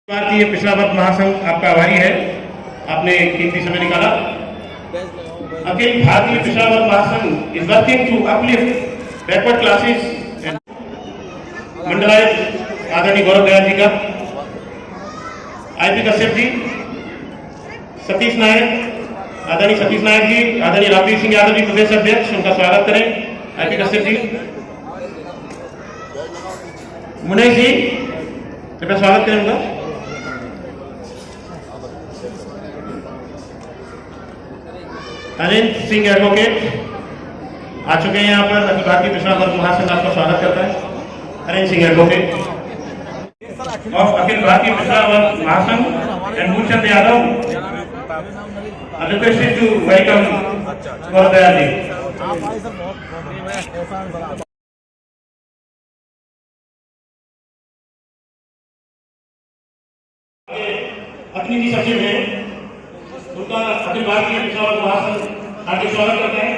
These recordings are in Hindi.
भारतीय पिछड़ा वर्ग महासंघ आपका आभारी है, आपने कीमती समय निकाला। अखिल भारतीय पिछड़ा वर्ग Mahasangh is working to uplift backward classes. मंडलायुक्त आदरणीय गौरव दयाल जी का, आईपी कश्यप जी, सतीश नायक, आदरणीय सतीश नायक जी, आदरणीय रामवीर सिंह यादव जी प्रदेश अध्यक्ष, उनका स्वागत करें। आईपी कश्यप जी, मुनेश जी, कृपया स्वागत करें उनका। अनिल सिंह एडवोकेट आ चुके हैं यहाँ पर। अखिल भारतीय पिछड़ा वर्ग महासंघ आपका स्वागत करता है। अनिल सिंह एडवोकेट और अखिल भारतीय पिछड़ा वर्ग महासंघ and Moolchand Yadav requested to welcome Gaurav Dayal ji. अग्नि सचिव है, उनका अखिल भारतीय पिछड़ा वर्ग महासंघ हार्दिक स्वागत करते हैं।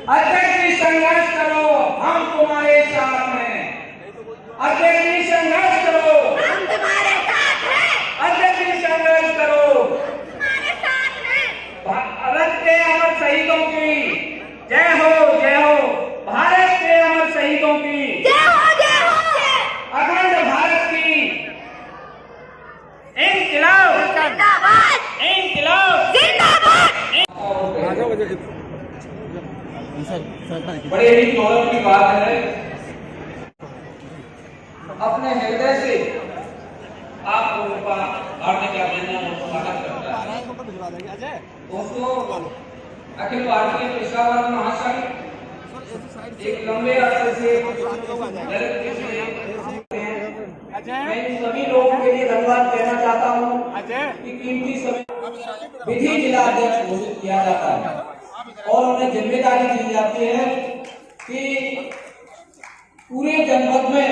अध्यक्ष जी संघर्ष करो, हम तुम्हारे साथ हैं। अध्यक्ष जी संघर्ष करो, हम तुम्हारे साथ हैं। अध्यक्ष जी संघर्ष करो, तुम्हारे साथ हैं। भारत के अमर शहीदों की जय हो, जय हो। भारत के अमर शहीदों की जय हो, जय हो। अखंड भारत की इंकलाब जिंदाबाद, इंकलाब जिंदाबाद। बड़े ही गौरव की बात है, अपने हृदय से आपको हार्दिक अभिनंदन और स्वागत करता है। दोस्तों, अखिल भारतीय पिछड़ा वर्ग महासंघ एक लंबे अरसे से मैं इन सभी लोगों के लिए धन्यवाद कहना चाहता हूँ कि कीमती समय विधि जिला अध्यक्ष घोषित किया जाता है और उन्हें जिम्मेदारी दी जाती है कि पूरे जनपद में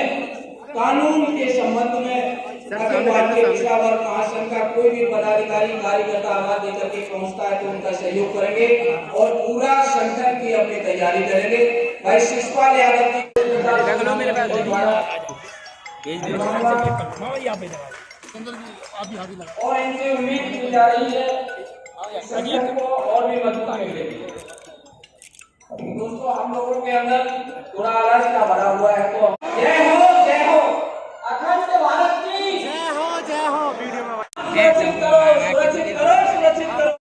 कानून के संबंध में अखिल भारतीय पिछड़ा वर्ग महासंघ का कोई भी पदाधिकारी कार्यकर्ता आवाज देकर के पहुंचता है तो उनका सहयोग करेंगे और पूरा संगठन की अपनी तैयारी करेंगे। भाई शिषपाल यादव जी और इनसे उम्मीद की जा रही है संगठन को और भी मजबूती मिलेगी। दोस्तों, हम लोगों के अंदर थोड़ा आलस का भरा हुआ है, तो जय हो, जय हो। अखंड भारत की जय हो, जय हो। सुरक्षित करो, सुरक्षित करो, सुरक्षित करो।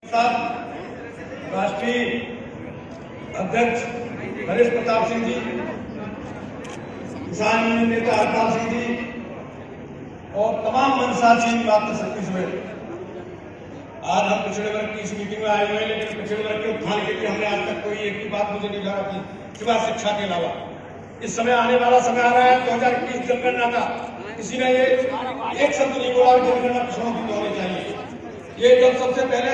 राष्ट्रीय अध्यक्ष हरीश प्रताप सिंह जी, किसान यूनियन नेता हरपाल सिंह जी और तमाम मनसाची मात्र छत्तीसगढ़, आज हम पिछड़े वर्ग की इस मीटिंग में आए हुए हैं, लेकिन पिछड़े वर्ग के उत्थान के लिए हमने आज तक कोई एक भी बात मुझे नहीं लगा कि सिवा शिक्षा के अलावा इस समय आने वाला समय आ रहा है 2021 जनगणना का। किसी ने ये एक शब्द नहीं बोला जनगणना पिछड़ों की होनी चाहिए। ये जब सबसे पहले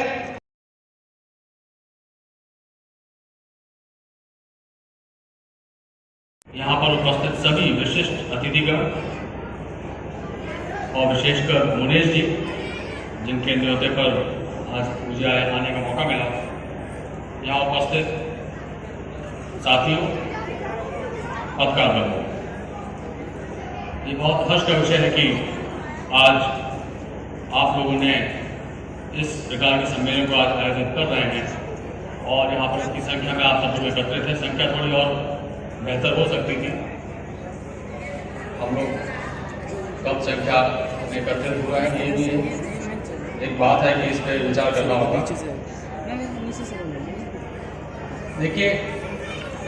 यहाँ पर उपस्थित सभी विशिष्ट अतिथिगण और विशेषकर मुनेश जी, जिनके न्योते पर आज मुझे आने का मौका मिला, यहाँ उपस्थित साथियों, पत्रकार, ये बहुत हर्ष का विषय है कि आज आप लोगों ने इस प्रकार के सम्मेलन को आज आयोजित कर रहे हैं और यहाँ पर इसकी संख्या में आप सब लोग एकत्रित हैं। संख्या थोड़ी और बेहतर हो सकती थी, हम लोग कम संख्या में एकत्रित हुआ है, ये भी एक बात है कि इस पर विचार करना होगा। देखिए,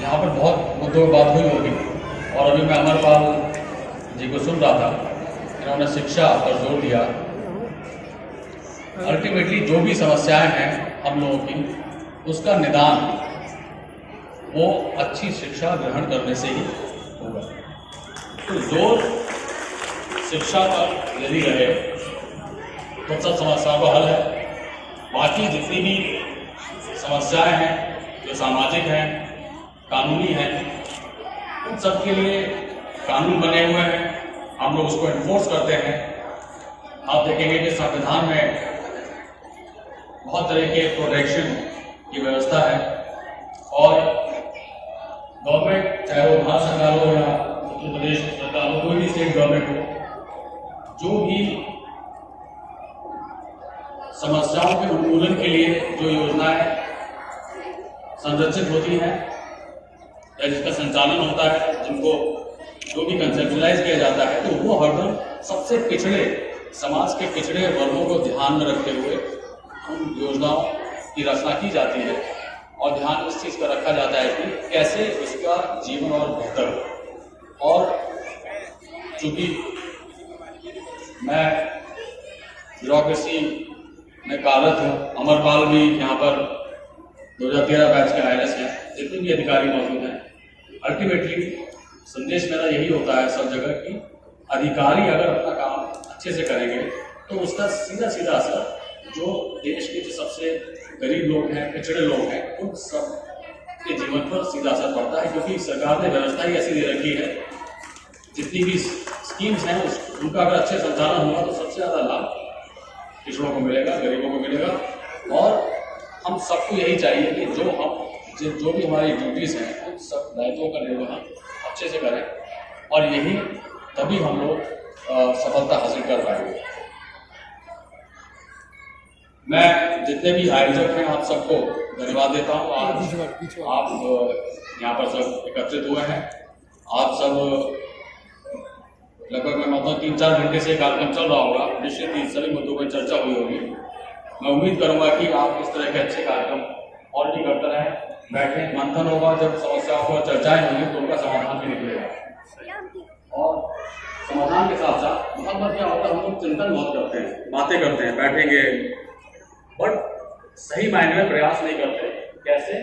यहाँ पर बहुत मुद्दों की बात हुई होगी और अभी मैं अमरपाल जी को सुन रहा था, इन्होंने शिक्षा पर जोर दिया। अल्टीमेटली जो भी समस्याएं हैं हम लोगों की, उसका निदान वो अच्छी शिक्षा ग्रहण करने से ही होगा। तो जोर शिक्षा पर यदि रहे तो सब समस्याओं का हल है। बाकी जितनी भी समस्याएं हैं जो सामाजिक हैं, कानूनी हैं, उन सब के लिए कानून बने हुए हैं, हम लोग उसको एनफोर्स करते हैं। आप देखेंगे कि संविधान में बहुत तरह के प्रोटेक्शन की व्यवस्था है और गवर्नमेंट, चाहे वो भारत सरकार हो या उत्तर प्रदेश सरकार हो, कोई भी स्टेट गवर्नमेंट हो, उन्मूलन के लिए जो योजनाएं संरचित होती हैं या जिसका संचालन होता है, जिनको जो भी कंसेप्चुलाइज किया जाता है, तो वो हरदम सबसे पिछड़े समाज के पिछड़े वर्गों को ध्यान में रखते हुए उन योजनाओं की रचना की जाती है और ध्यान इस चीज़ का रखा जाता है कि कैसे उसका जीवन और बेहतर हो। और चूँकि मैं ब्यूरोक्रेसी में कार्यरत हूँ, अमरपाल भी यहाँ पर 2013 बैच के IAS हैं, जितने भी अधिकारी मौजूद हैं, अल्टीमेटली संदेश मेरा यही होता है सब जगह कि अधिकारी अगर अपना काम अच्छे से करेंगे तो उसका सीधा सीधा असर जो देश के जो सबसे गरीब लोग हैं, पिछड़े लोग हैं, उन सब के जीवन पर सीधा असर पड़ता है, क्योंकि सरकार ने व्यवस्था ही ऐसी दे रखी है, जितनी भी स्कीम्स हैं उनका अगर अच्छे संचालन होगा तो सबसे ज़्यादा लाभ पिछड़ों को मिलेगा, गरीबों को मिलेगा। और हम सबको यही चाहिए कि जो भी हमारी ड्यूटीज़ हैं उन सब दायित्वों का निर्वहन अच्छे से करें, और यही तभी हम लोग सफलता हासिल कर पाएंगे। मैं जितने भी आयोजक हैं आप सबको धन्यवाद देता हूँ। आप यहाँ पर सब एकत्रित हुए हैं। आप सब लगभग मैं मतलब 3-4 घंटे से कार्यक्रम चल रहा होगा, निश्चित ही सभी मुद्दों पर चर्चा हुई होगी। मैं उम्मीद करूंगा कि आप इस तरह के अच्छे कार्यक्रम और भी करते रहें, बैठे मंथन होगा, जब समस्याओं पर चर्चाएं होंगी तो उनका समाधान भी निकलेगा। और समाधान के साथ साथ बहुत बार क्या होता है, हम लोग चिंतन बहुत करते हैं, बातें करते हैं, बैठेंगे, बट सही मायने में प्रयास नहीं करते कैसे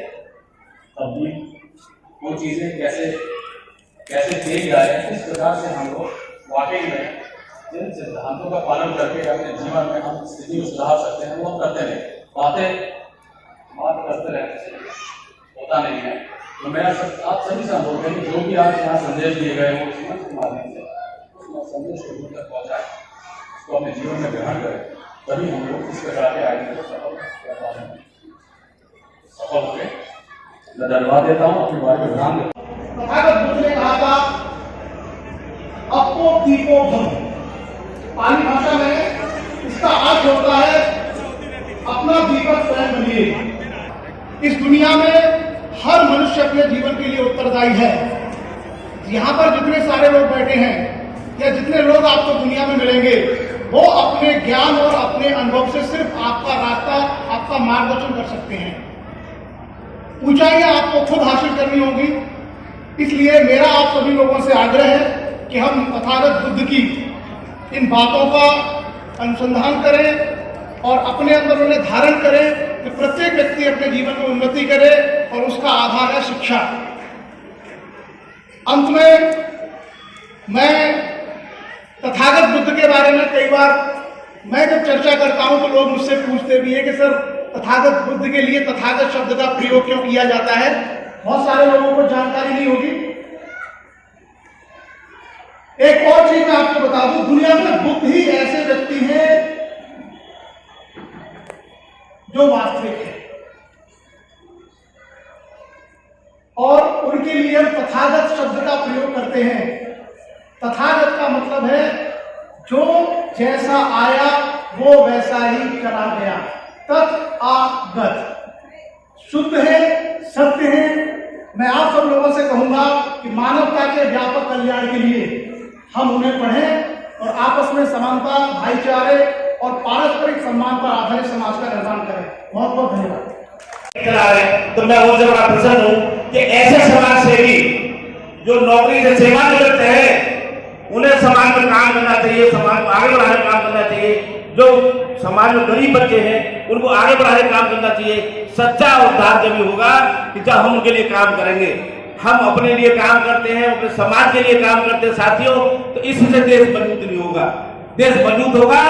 तब्दील वो चीज़ें कैसे की जाए। इस प्रकार से हम लोग वाकई में जिन सिद्धांतों का पालन करके अपने जीवन में हम स्थिति को सुधार सकते हैं वो हम करते रहे। बात करते रहने से होता नहीं है। तो मैं आप सभी से अनुरोध है कि जो भी आज यहाँ संदेश दिए गए हो उस मंच के माध्यम से उस संदेश को दूर तक पहुँचाएं, उसको अपने जीवन में ग्रहण करें, तभी हम लोग इस प्रकार के आयोजन को सफल हुए। मैं धन्यवाद देता हूँ, अपनी बात को ध्यान देता हूँ। तथागत बुद्ध ने कहा था अपो दीपो भव। पाली भाषा में इसका अर्थ होता है अपना दीपक स्वयं बनिए। इस दुनिया में हर मनुष्य अपने जीवन के लिए उत्तरदायी है। यहाँ पर जितने सारे लोग बैठे हैं या जितने लोग आपको दुनिया में मिलेंगे, वो अपने ज्ञान और अपने अनुभव से सिर्फ आपका रास्ता, आपका मार्गदर्शन कर सकते हैं। ऊंचाइयां आपको खुद हासिल करनी होगी। इसलिए मेरा आप सभी लोगों से आग्रह है कि हम तथागत बुद्ध की इन बातों का अनुसंधान करें और अपने अंदर उन्हें धारण करें कि प्रत्येक व्यक्ति अपने जीवन में उन्नति करे, और उसका आधार है शिक्षा। अंत में मैं तथागत बुद्ध के बारे में कई बार मैं जब चर्चा करता हूं तो लोग मुझसे पूछते भी है कि सर तथागत बुद्ध के लिए तथागत शब्द का प्रयोग क्यों किया जाता है। बहुत सारे लोगों को जानकारी नहीं होगी। एक और चीज मैं आपको बता दूं, दुनिया में बुद्ध ही ऐसे व्यक्ति हैं जो वास्तविक है, और उनके लिए हम तथागत शब्द का प्रयोग करते हैं। तथागत का मतलब है जो जैसा आया वो वैसा ही चला गया। तथागत शुद्ध है, सत्य है। मैं आप सब लोगों से कहूंगा कि मानवता के व्यापक कल्याण के लिए हम उन्हें पढ़ें और आपस में समानता, भाईचारे और पारस्परिक सम्मान पर आधारित समाज का निर्माण करें। बहुत बहुत धन्यवाद। तो मैं उनसे बड़ा प्रसन्न हूँ कि ऐसे समाज सेवी जो नौकरी से सेवानिवृत्त है, उन्हें समाज में काम करना चाहिए, समाज को आगे बढ़ाने का काम करना चाहिए। जो समाज में गरीब बच्चे हैं उनको आगे बढ़ाने का काम करना चाहिए। सच्चा उद्धार जब होगा कि जब हम उनके लिए काम करेंगे। हम अपने लिए काम करते हैं, अपने समाज के लिए काम करते हैं साथियों, तो इससे देश मजबूत नहीं होगा। देश मजबूत होगा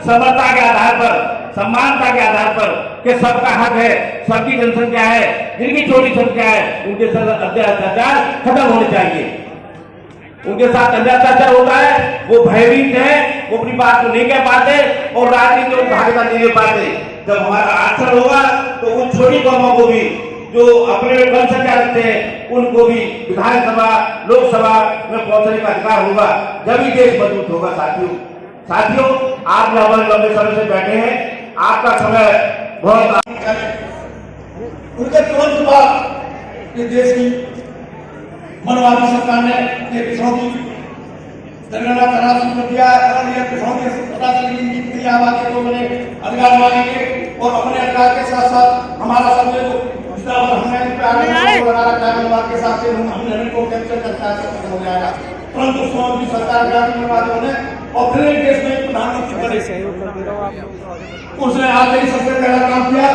समता के आधार पर, समानता के आधार पर कि सबका हक है, सबकी जनसंख्या है, जिनकी छोटी संख्या है उनके साथ अत्याचार खत्म होने चाहिए। उनके साथ अत्याचार होता है, वो भयभीत है, वो अपनी बात को नहीं कह पाते और राजनीति में भागीदारी नहीं दे पाते। जब हमारा आचरण होगा तो उन छोटी कौमों को भी जो अपने में कम संख्या रखते हैं उनको भी विधानसभा, लोकसभा में पहुंचने का अधिकार होगा, जब ही देश मजबूत होगा। साथियों, आप हमारे लंबे समय से बैठे हैं, आपका समय बहुत उनके तुरंत बाद ये देश की मनवादी सरकार ने ये पिछड़ों की जनगणना करना शुरू कर दिया है। अगर ये पिछड़ों की पता चल गई इनकी कितनी आबादी तो मैंने अधिकार मांगेंगे और अपने अधिकार के साथ साथ हमारा सब जो पिछड़ा वर्ग हमने इन पे आगे बना रखा है मनवाद के हिसाब से हम को कैप्चर करता है खत्म हो जाएगा। परंतु मोदी सरकार ग्रामीण मनवादियों ने और फिर देश में प्रधानमंत्री बने उसने आज ही सबसे पहला काम किया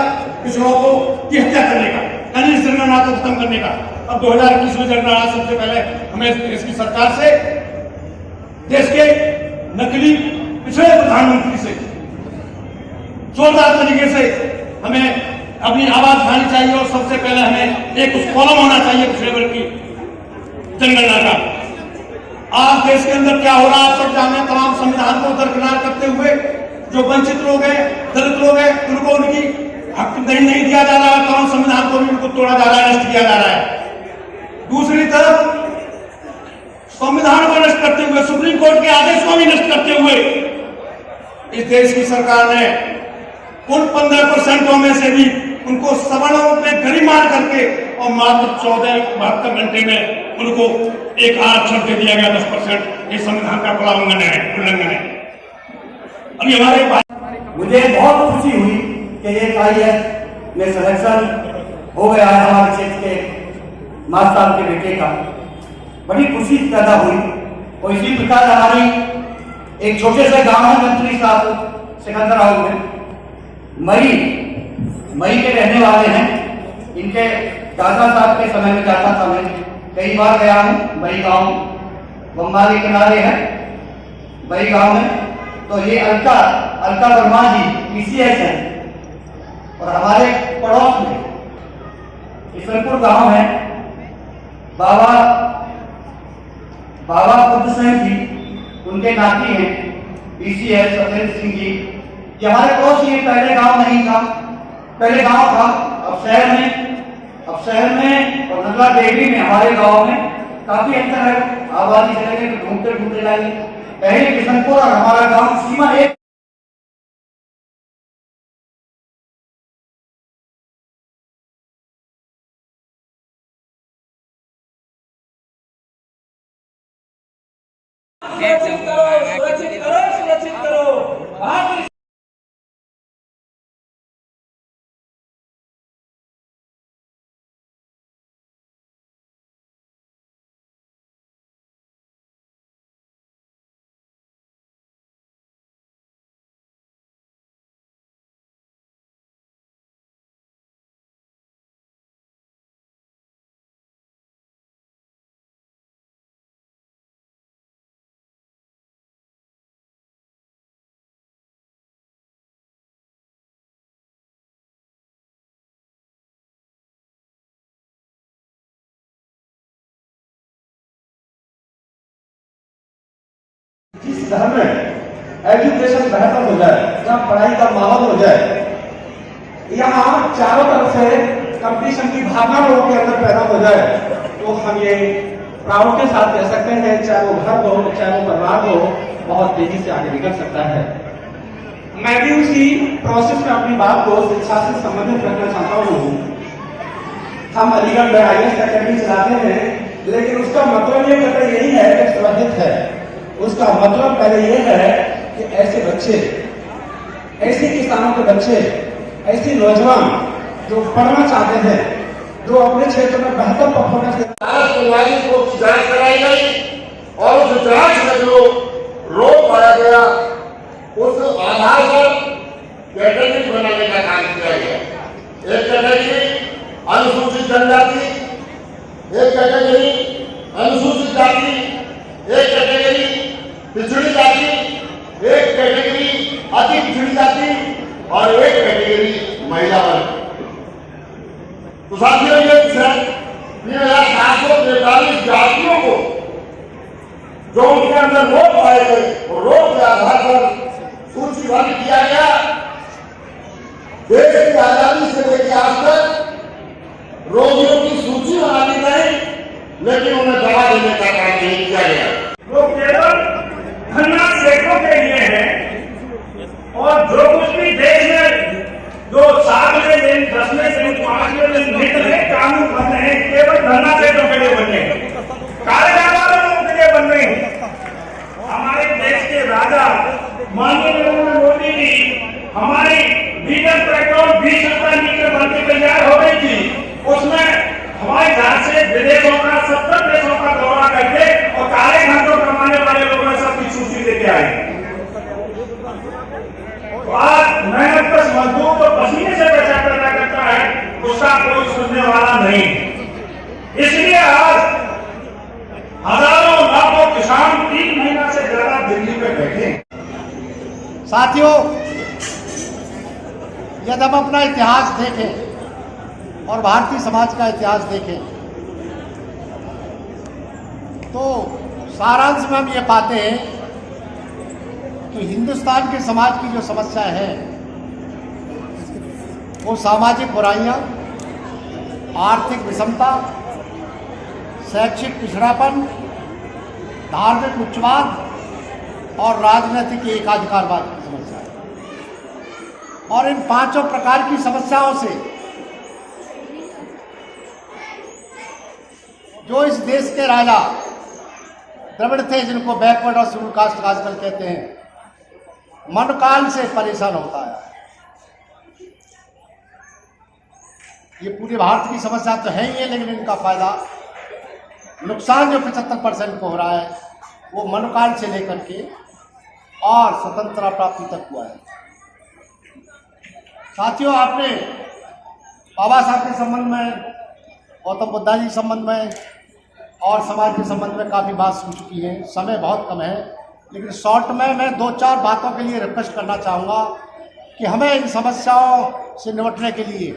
पिछड़ों को की हत्या करने का, खनिज जनगणना को खत्म करने का। अब 2021 में जनगणना सबसे पहले हमें इसकी सरकार से देश के नकली पिछड़े प्रधानमंत्री से जोरदार तरीके से हमें अपनी आवाज उठानी चाहिए और सबसे पहले हमें एक उस कॉलम होना चाहिए पिछड़े वर्ग की जनगणना का। आज देश के अंदर क्या हो रहा है सब जानते, तमाम संविधान को दरकिनार करते हुए जो वंचित लोग हैं, दलित लोग हैं, उनको उनकी हक नहीं दिया जा रहा है, तमाम संविधान को भी उनको तोड़ा जा रहा है, नष्ट किया जा रहा है। दूसरी तरफ संविधान को नष्ट करते हुए, सुप्रीम कोर्ट के आदेश को भी नष्ट करते हुए इस देश की सरकार ने उन 15% में से भी उनको सवर्णों में गरिमार करके और मात्र 72 घंटे में उनको एक आरक्षण दे दिया गया 10%। ये संविधान का बड़ा उल्लंघन है। अभी हमारे मुझे बहुत खुशी हुई कि ये IAS में सिलेक्शन हो गया है हमारे क्षेत्र के मास्टर साहब के बेटे का, बड़ी खुशी पैदा हुई। और इसी प्रकार हमारी एक छोटे से गांव है मंत्री साहब सिकंदराबाद में, मई के रहने वाले हैं। इनके दादा साहब के समय में जाता था, मैं कई बार गया हूँ। मई गांव बम्बा के किनारे है मई गांव में। तो ये अलका वर्मा जी PCS है और हमारे पड़ोस में ईश्वरपुर गांव है, बाबा बुद्ध सिंह जी उनके नाती हैं PCS सत्येंद्र सिंह जी। ये हमारे पड़ोस ये पहले गांव नहीं था, पहले गांव था, अब शहर में और नगला देवी में हमारे गांव में काफी अंतर है। आबादी चले गए तो ढूंढते लाएंगे। पहले किशनपुर और हमारा गांव सीमा एक सुरक्षित करो भारत जिस घर में एजुकेशन बेहतर हो जाए, जहाँ पढ़ाई का माहौल हो जाए, यहाँ चारों तरफ से कंपटीशन की भावना लोगों के अंदर पैदा हो जाए, तो हम ये प्राउड के साथ कह सकते हैं चाहे वो घर हो चाहे वो परिवार हो, बहुत तेजी से आगे निकल सकता है। मैं भी उसी प्रोसेस में अपनी बात को शिक्षा से संबंधित रखना चाहता हूँ। हम अलीगढ़ में IAS अकेडमी चलाते हैं, लेकिन उसका मतलब ये कतई यही है कि संबंधित है। उसका मतलब पहले ये है कि ऐसे बच्चे, ऐसे किसानों के बच्चे, ऐसे नौजवान जो पढ़ना चाहते हैं, जो अपने क्षेत्र में बेहतर परफॉर्मेंस को जांच कराई गई और उस जांच में जो रोग पाया गया उस आधार पर कैटेगरी बनाने का काम किया गया। एक कैटेगरी अनुसूचित जनजाति, एक कैटेगरी अनुसूचित जाति, एक कैटेगरी पिछड़ी जाति, एक कैटेगरी अति पिछड़ी जाति और एक कैटेगरी महिला वर्ग। तो साथियों ये 3,743 जातियों को जो उनके अंदर रोग पाए गए और रोग के आधार पर सूचीबद्ध किया गया। देश की आजादी से लेकर आज तक रोगियों की सूची बना दी गई, लेकिन उन्हें दवा देने का काम नहीं किया गया। वो केवल धन्ना सेठों के लिए है और जो कुछ भी देश में जो 7वें दिन 10वें दिन 5वें दिन मिट रहे कानून बन रहे हैं, केवल धरना देने के लिए बन रहे हैं, कार्यकाल के लिए बन रहे हैं। हमारे देश के राजा माननीय नरेंद्र मोदी जी हमारी डीजल पेट्रोल 20 रुपए लीटर भरती तैयार हो गई थी, उसमें हमारे जहां से विदेशों का 70 देशों का दौरा करके और काले धन को कमाने वाले लोगों ने सबकी सूची लेके आए। आज मेहनत कश मजदूर तो पसीने से पैसा पैदा करता है, उसका कोई सुनने वाला नहीं। इसलिए आज हजारों लाखों किसान 3 महीना से ज्यादा दिल्ली में बैठे। साथियों, यदि हम अपना इतिहास देखें और भारतीय समाज का इतिहास देखें तो सारांश में हम ये पाते हैं कि हिंदुस्तान के समाज की जो समस्या है वो सामाजिक बुराइयां, आर्थिक विषमता, शैक्षिक पिछड़ापन, धार्मिक उच्चवाद और राजनीतिक एकाधिकारवाद की समस्या है। और इन 5 प्रकार की समस्याओं से जो इस देश के राजा द्रविड़ थे, जिनको बैकवर्ड और शेड्यूल कास्ट आजकल कहते हैं, मनकाल से परेशान होता है। ये पूरे भारत की समस्या तो है ही है, लेकिन इनका फायदा नुकसान जो 75% को हो रहा है वो मनकाल से लेकर के और स्वतंत्रता प्राप्ति तक हुआ है। साथियों, आपने बाबा साहब के संबंध में, गौतम बुद्धा जी के संबंध में और समाज के संबंध में काफ़ी बात सुन चुकी है। समय बहुत कम है, लेकिन शॉर्ट में मैं 2-4 बातों के लिए रिक्वेस्ट करना चाहूँगा कि हमें इन समस्याओं से निपटने के लिए,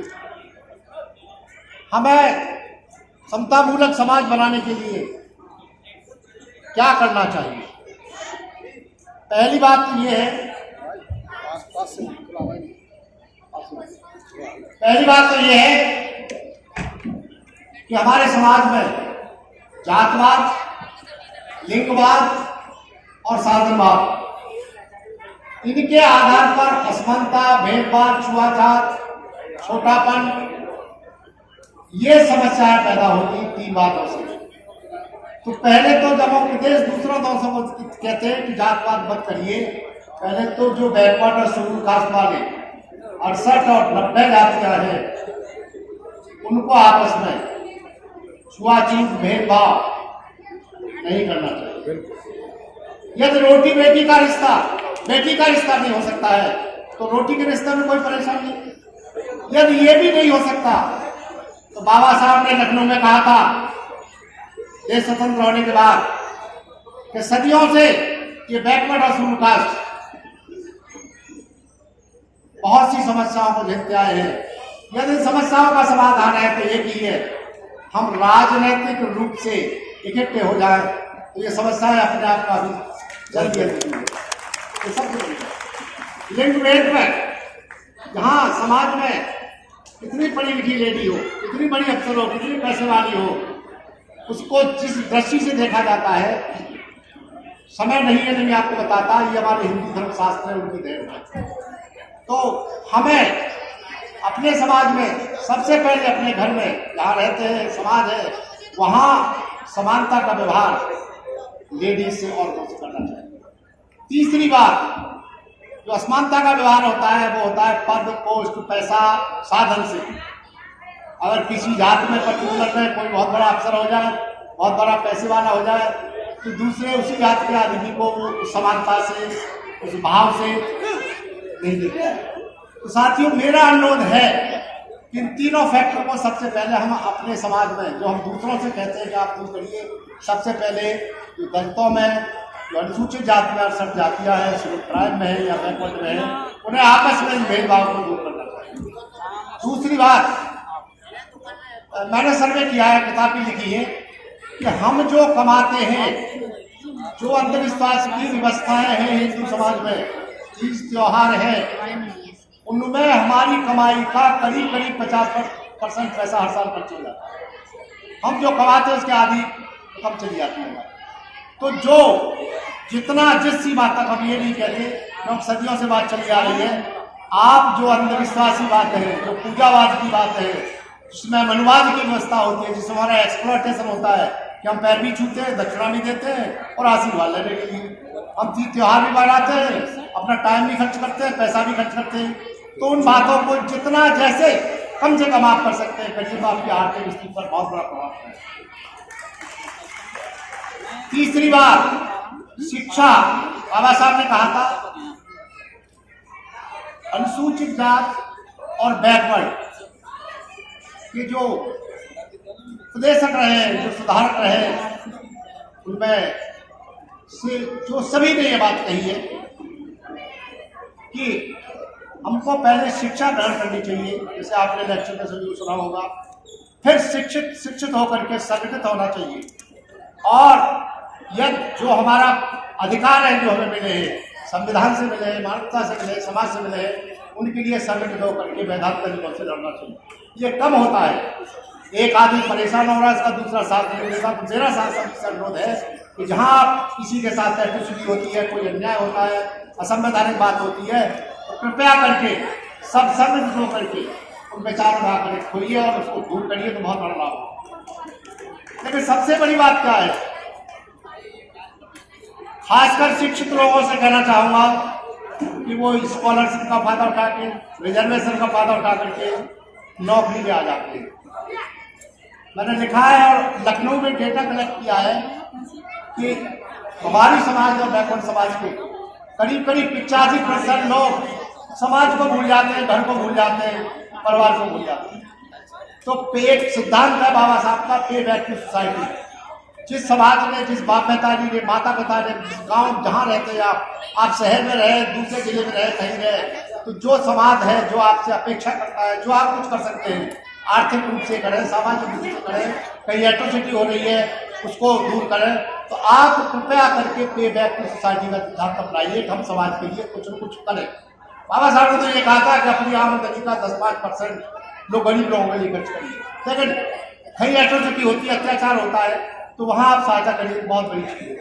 हमें समतामूलक समाज बनाने के लिए क्या करना चाहिए। पहली बात तो ये है, कि हमारे समाज में जातवाद, लिंगवाद और साधनवाद, इनके आधार पर असमानता, भेदभाव, छुआछात, छोटापन, ये समस्याएं पैदा होती 3 बातों से। तो पहले तो जब हम प्रदेश दूसरों दोस्तों को कहते हैं कि जातवाद मत करिए, पहले तो जो बैकवर्ड और शेड्यूल कास्ट वाले 68 और 90 जातियां हैं, उनको आपस में छुआछूत, भेदभाव नहीं करना चाहिए। यदि रोटी बेटी का रिश्ता नहीं हो सकता है तो रोटी के रिश्ते में कोई परेशानी नहीं। यदि ये भी नहीं हो सकता तो बाबा साहब ने लखनऊ में कहा था देश स्वतंत्र होने के बाद कि सदियों से ये बैकवर्ड और शेड्यूल कास्ट बहुत सी समस्याओं को झेलते आए हैं। यदि समस्याओं का समाधान है तो एक ही है, हम राजनीतिक रूप से इकट्ठे हो जाएं तो ये समस्याएं अपने आप का भी जल्दी है। सबसे लिंग भेद में, जहाँ समाज में कितनी पढ़ी लिखी लेडी हो, कितनी बड़ी अफसर हो, कितनी पैसे वाली हो, उसको जिस दृष्टि से देखा जाता है, समय नहीं है, नहीं आपको बताता, ये हमारे हिंदू धर्मशास्त्र है, उनकी देन है। तो हमें अपने समाज में सबसे पहले, अपने घर में जहाँ रहते हैं, समाज है, वहाँ समानता का व्यवहार लेडीज से और से करना चाहिए। तीसरी बात, जो असमानता का व्यवहार होता है वो होता है पद, पोस्ट, पैसा, साधन से। अगर किसी जात में पर्टिकुलर में कोई बहुत बड़ा अफसर हो जाए, बहुत बड़ा पैसे वाला हो जाए, तो दूसरे उसी जात के आदमी को उस समानता से, उस भाव से नहीं देते हैं। तो साथियों, मेरा अनुरोध है कि इन तीनों फैक्टर को सबसे पहले हम अपने समाज में, जो हम दूसरों से कहते हैं कि आप दूर करिए, सबसे पहले जो दलितों में, जो अनुसूचित जाति में 68 जातियाँ हैं, शेड्यूल ट्राइब में है या बैकवर्ड में है, उन्हें आपस में इन भेदभाव को दूर करना चाहिए। दूसरी बात, मैंने सर्वे किया है, किताब भी लिखी है कि हम जो कमाते हैं, जो अंधविश्वास की व्यवस्थाएं हैं हिंदू समाज में, तीज त्योहार है, उनमें हमारी कमाई का करीब 50% पैसा हर साल खर्च हो जाता है। हम जो कमाते हैं उसके आधी कम चली जाती है। तो जो जितना जिस सीमा तक हम ये नहीं कहते, क्योंकि सदियों से बात चली आ रही है आप जो अंधविश्वासी बात है, जो पूजावाद की बात है, जिसमें मनुवाद की व्यवस्था होती है, जिसमें हमारा एक्सप्लॉयटेशन होता है कि हम पैर भी छूते हैं, दक्षिणा भी देते हैं और आशीर्वाद लेने के लिए हम त्योहार भी मनाते हैं, अपना टाइम भी खर्च करते हैं, पैसा भी खर्च करते हैं। तो उन बातों को जितना जैसे कम से कम आप कर सकते हैं करिए, तो आपकी आर्थिक स्थिति पर बहुत बड़ा प्रभाव है। तीसरी बात, शिक्षा। बाबा साहब ने कहा था अनुसूचित जात और बैकवर्ड के जो उपदेशक रहे, जो सुधारक रहे, उनमें से जो सभी ने ये बात कही है कि हमको पहले शिक्षा ग्रहण करनी चाहिए, जैसे आपने लेक्चर में सभी सुना होगा। फिर शिक्षित होकर के संगठित होना चाहिए, और यह जो हमारा अधिकार है जो हमें मिले हैं, संविधान से मिले हैं, मानवता से मिले, समाज से मिले हैं, उनके लिए संगठित होकर के वैधानिक तरीकों से लड़ना चाहिए। ये कम होता है, एक आदमी परेशान हो रहा है, इसका दूसरा साथ नहीं देता। तो मेरा साथ अनुरोध है कि जहाँ किसी के साथ एट्रोसिटी होती है, कोई अन्याय होता है, असंवैधानिक बात होती है, तो कृपया करके सब संगठित होकर के उन विचारों को आकर खोइए और उसको दूर करिए, तो बहुत बड़ा लाभ होगा। लेकिन सबसे बड़ी बात क्या है, खासकर शिक्षित लोगों से कहना चाहूंगा कि वो स्कॉलरशिप का फायदा उठा के, रिजर्वेशन का फायदा उठा करके नौकरी में आ जाते हैं। मैंने लिखा है और लखनऊ में डेटा कलेक्ट किया है कि हमारी समाज और बैकवर्ड समाज के करीब 85% लोग समाज को भूल जाते हैं, घर को भूल जाते हैं, परिवार को भूल जाते हैं। तो पेट सिद्धांत है बाबा साहब का, पे बैक टू सोसाइटी। जिस समाज ने, जिस बाप पिताजी ने, माता पिता ने, जिस गांव जहां रहते हैं आप शहर में रहे, दूसरे जिले में रहे, कहीं रहे, तो जो समाज है, जो आपसे अपेक्षा करता है, जो आप कुछ कर सकते हैं, आर्थिक रूप से करें, सामाजिक रूप से करें, कहीं एट्रोसिटी हो रही है उसको दूर करें, तो आप कृपया करके पे बैक टू सोसाइटी का सिद्धांत अपनाइए। हम समाज के लिए कुछ न कुछ करें। बाबा साहब ने तो ये कहा था कि अपनी आमदनी का 10-5% लोग गरीब लोगों के लिए खर्च करिए। लेकिन कहीं एट्रोसिटी होती है, अत्याचार होता है, तो वहां आप सहायता करिए, बहुत बड़ी चीज है।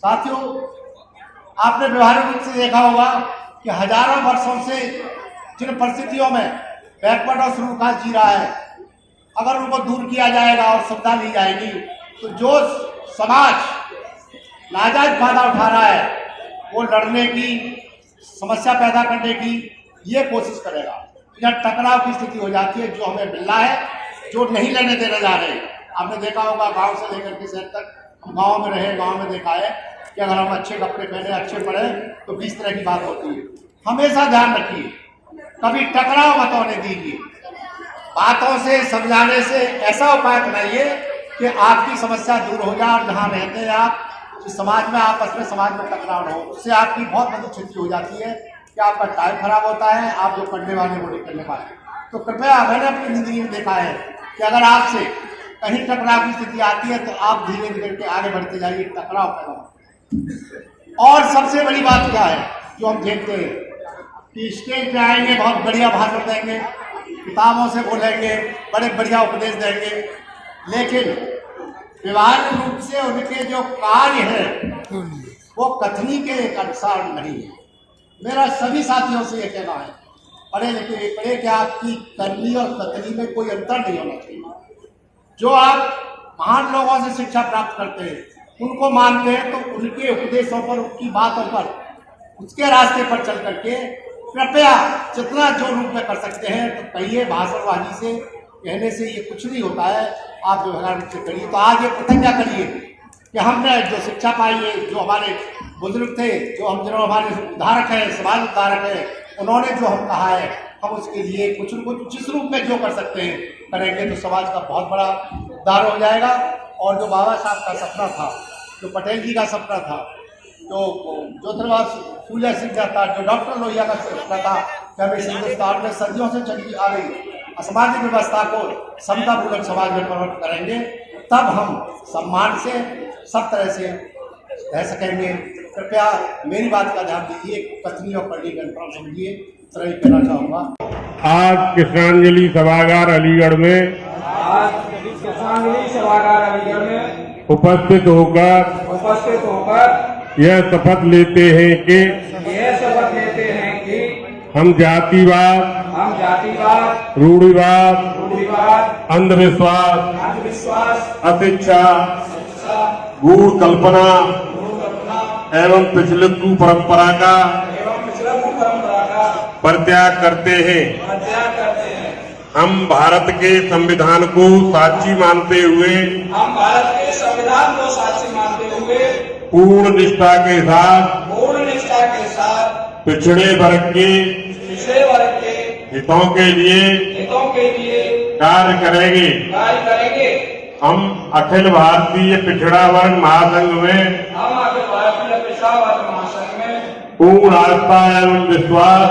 साथियों, आपने व्यवहारिक रूप से देखा होगा कि हजारों वर्षों से जिन परिस्थितियों में बैकवर्ड और शेड्यूल कास्ट जी रहा है, अगर उनको दूर किया जाएगा और सुविधा दी जाएगी, तो जो समाज नाजायज फायदा उठा रहा है वो लड़ने की, समस्या पैदा करने की ये कोशिश करेगा। या टकराव की स्थिति हो जाती है, जो हमें मिलना है, जो नहीं लेने देने जा रहे। आपने देखा होगा गांव से लेकर के शहर तक, हम गांव में रहे, गांव में देखा है कि अगर हम अच्छे कपड़े पहने, अच्छे पढ़े, तो 20 तरह की बात होती है। हमेशा ध्यान रखिए, कभी टकराव मत होने दीजिए। बातों से, समझाने से ऐसा उपाय बनाइए कि आपकी समस्या दूर हो जाए, और जहाँ रहते हैं आप, जिस समाज में आपस में समाज में टकराव हो, उससे आपकी बहुत बड़ी क्षति हो जाती है कि आपका टाइम खराब होता है, आप जो करने वाले वो नहीं करने वाले। तो कृपया, मैंने अपनी जिंदगी में देखा है कि अगर आपसे कहीं टकराव की स्थिति आती है तो आप धीरे धीरे के आगे बढ़ते जाइए, टकराव पैदा। और सबसे बड़ी बात क्या है जो हम देखते हैं कि स्टेज पे आएंगे, बहुत बढ़िया भाषण देंगे, किताबों से बोलेंगे, बड़े बढ़िया उपदेश देंगे, लेकिन व्यवहारिक रूप से उनके जो कार्य है वो कथनी के अनुसार नहीं है। मेरा सभी साथियों से ये कहना है, पढ़े लिखे पढ़े कि आपकी करनी और कथनी में कोई अंतर नहीं होना चाहिए। जो आप महान लोगों से शिक्षा प्राप्त करते हैं, उनको मानते हैं, तो उनके उपदेशों पर, उनकी बातों पर, उसके रास्ते पर चल करके कृपया जितना जो रूप में कर सकते हैं तो कहिए। भाषणबाजी से, कहने से ये कुछ नहीं होता है, आप व्यवहार रूप से करिए। तो आज ये प्रतिज्ञा करिए कि हमने जो शिक्षा पाई है, जो हमारे बुजुर्ग थे, जो हमारे उद्धारक हैं, समाज उद्धारक हैं, उन्होंने जो हम कहा है, हम उसके लिए कुछ न कुछ जिस रूप में जो कर सकते हैं करेंगे, तो समाज का बहुत बड़ा उद्धार हो जाएगा। और जो बाबा साहब का सपना था, जो पटेल जी का सपना था, जो ज्योतिर्मय फूले सिंह का था, जो डॉक्टर लोहिया का सपना था कि हम इस हिंदुस्तान में सदियों से चलती आ रही असामाजिक व्यवस्था को समतापूर्वक समाज में परिवर्तित करेंगे, तब हम सम्मान से सब तरह से रह सकेंगे। कृपया मेरी बात का ध्यान दीजिए, कथनी और पढ़ी का अंतर समझिए, तरह कहना चाहूँगा। आज कृष्णांजलि सभागार अलीगढ़ में उपस्थित होकर यह शपथ लेते हैं कि हम जातिवाद, रूढ़िवाद, अंधविश्वास, अशिक्षा, गूढ़ कल्पना एवं पिछले परंपरा का परित्याग करते हैं। हम भारत के संविधान को साक्षी मानते हुए पूर्ण निष्ठा के साथ पिछड़े वर्ग के हितों के लिए कार्य करेंगे। हम अखिल भारतीय पिछड़ा वर्ग महासंघ में पूर्ण आस्था एवं विश्वास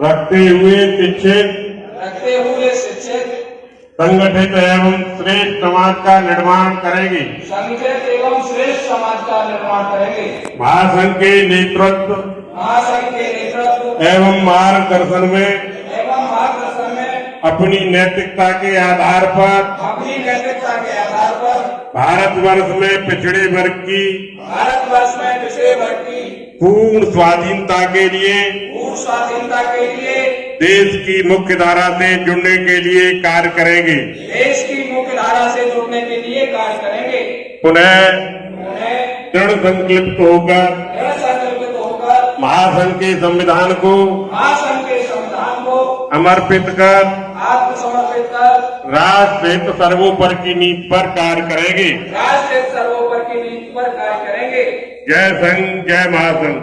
रखते हुए शिक्षित, संगठित एवं श्रेष्ठ समाज का निर्माण करेंगे। महासंघ के नेतृत्व एवं मार्गदर्शन में अपनी नैतिकता के आधार पर भारतवर्ष में पिछड़े वर्ग की पूर्ण स्वाधीनता के लिए देश की मुख्य धारा से जुड़ने के लिए कार्य करेंगे। पुनः दृढ़ संकल्पित होकर महासंघ के संविधान को समर्पित कर राष्ट्र हित सर्वोपरि की नीति पर कार्य करेंगे। जय संघ, जय महासंघ।